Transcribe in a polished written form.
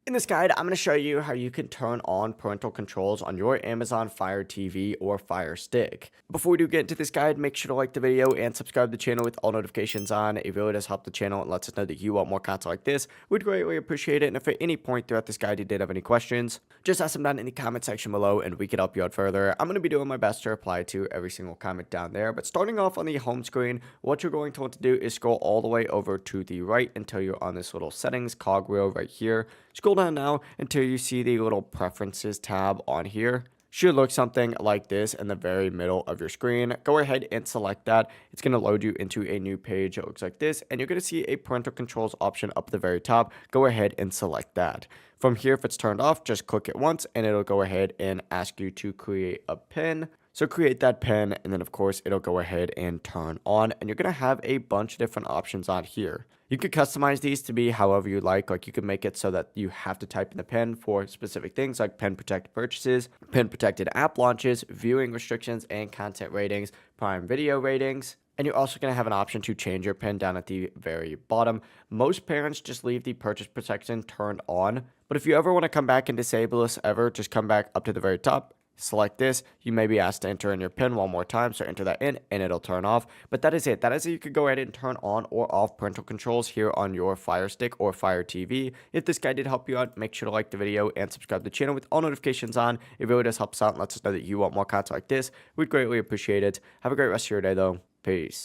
In this guide, I'm going to show you how you can turn on parental controls on your Amazon Fire TV or Fire Stick. Before we do get into this guide, make sure to like the video and subscribe to the channel with all notifications on. It really does help the channel and lets us know that you want more content like this. We'd greatly appreciate it. And if at any point throughout this guide you did have any questions, just ask them down in the comment section below and we can help you out further. I'm going to be doing my best to reply to every single comment down there. But starting off on the home screen, what you're going to want to do is scroll all the way over to the right until you're on this little settings cogwheel right here. Scroll down now until you see the little preferences tab on here. Should look something like this in the very middle of your screen. Go ahead and select that. It's going to load you into a new page. It looks like this, and you're going to see a parental controls option up at the very top. Go ahead and select that. From here, if it's turned off, just click it once and it'll go ahead and ask you to create a pin. So create that pin, and then of course it'll go ahead and turn on, and you're going to have a bunch of different options on here. You could customize these to be however you like you can make it so that you have to type in the pin for specific things like pin protected purchases, pin protected app launches, viewing restrictions and content ratings, Prime Video ratings. And you're also going to have an option to change your pin down at the very bottom. Most parents just leave the purchase protection turned on, but if you ever want to come back and disable this just come back up to the very top. Select this. You may be asked to enter in your PIN one more time, so enter that in and it'll turn off. But that is it. That is it. You could go ahead and turn on or off parental controls here on your Fire Stick or Fire TV. If this guide did help you out, make sure to like the video and subscribe to the channel with all notifications on. It really does help us out and lets us know that you want more content like this. We'd greatly appreciate it. Have a great rest of your day though. Peace.